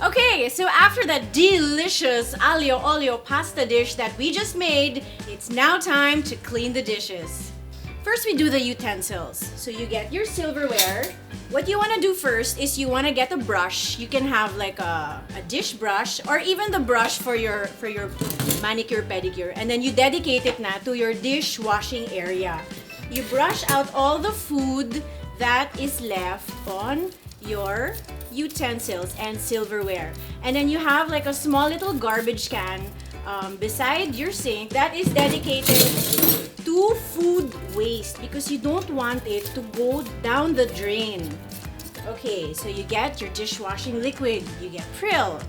Okay, so after that delicious aglio olio pasta dish that we just made, it's now time to clean the dishes. First, we do the utensils. So you get your silverware. What you want to do first is you want to get a brush. You can have like a dish brush or even the brush for your manicure pedicure, and then you dedicate it na to your dishwashing area. You brush out all the food that is left on your utensils and silverware, and then you have like a small little garbage can beside your sink that is dedicated to food waste because you don't want it to go down the drain. Okay, so you get your dishwashing liquid, you get Pril.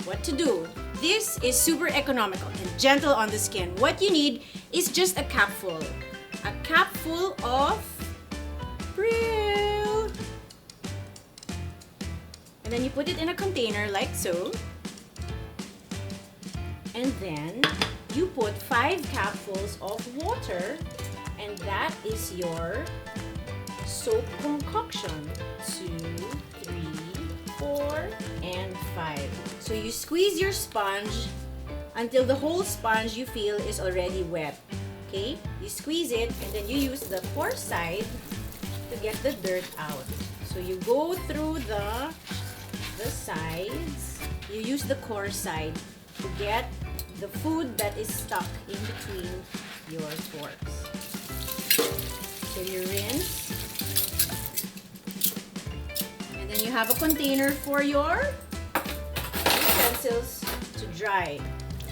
What to do? This is super economical and gentle on the skin. What you need is just a capful of Pril. And then you put it in a container like so. And then you put 5 capfuls of water, and that is your soap concoction. 2, 3, 4, and 5. So you squeeze your sponge until the whole sponge you feel is already wet. Okay? You squeeze it, and then you use the coarse side to get the dirt out. So you go through the sides. You use the coarse side to get the food that is stuck in between your forks. So you rinse. And then you have a container for your utensils to dry.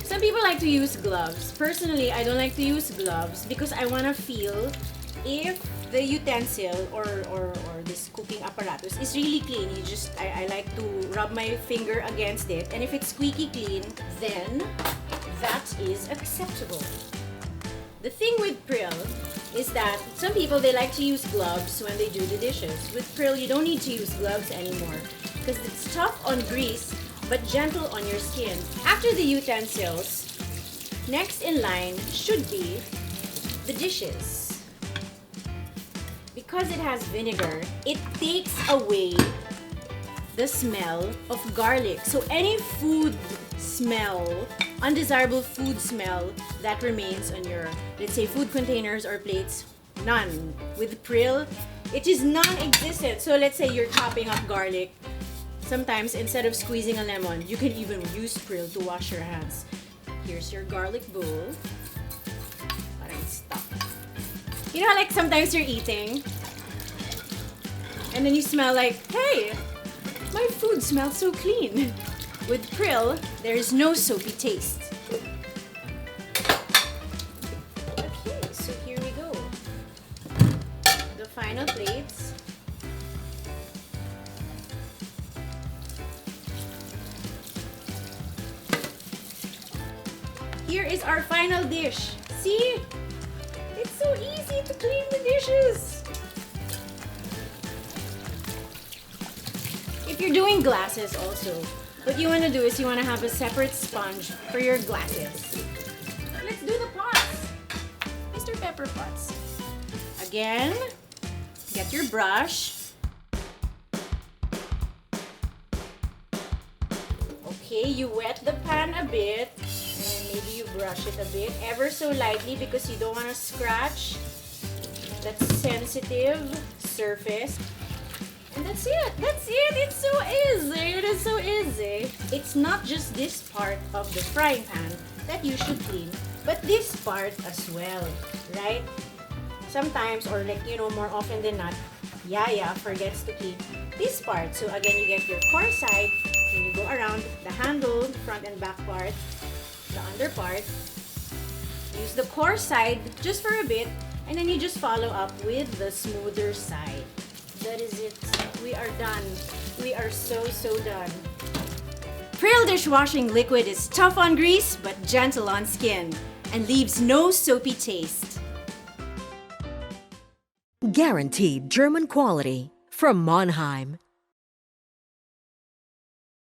Some people like to use gloves. Personally, I don't like to use gloves because I want to feel if the utensil or this cooking apparatus is really clean. I like to rub my finger against it, and if it's squeaky clean, then that is acceptable. The thing with Pril is that some people, they like to use gloves when they do the dishes. With Pril, you don't need to use gloves anymore because it's tough on grease but gentle on your skin. After the utensils, next in line should be the dishes. Because it has vinegar, it takes away the smell of garlic. So any food smell, undesirable food smell that remains on your, let's say, food containers or plates, none. With Pril, it is non-existent. So let's say you're chopping up garlic. Sometimes instead of squeezing a lemon, you can even use Pril to wash your hands. Here's your garlic bowl. Parang it's stuck. You know how like sometimes you're eating and then you smell like, hey, my food smells so clean. With Pril, there is no soapy taste. Okay, so here we go. The final plates. Here is our final dish. See? It's so easy to clean the dishes. If you're doing glasses also, what you want to do is you want to have a separate sponge for your glasses. Let's do the pots. Mr. Pepper pots. Again, get your brush. Okay, you wet the pan a bit. And then maybe you brush it a bit, ever so lightly, because you don't want to scratch that sensitive surface. And that's it. That's it. It's so easy. It is so easy. It's not just this part of the frying pan that you should clean, but this part as well, right? Sometimes, or like, you know, more often than not, Yaya forgets to keep this part. So again, you get your core side, then you go around the handle, front and back part, the under part. Use the core side just for a bit, and then you just follow up with the smoother side. That is it. We are done. We are so done. Pril dishwashing liquid is tough on grease but gentle on skin and leaves no soapy taste. Guaranteed German quality from Monheim.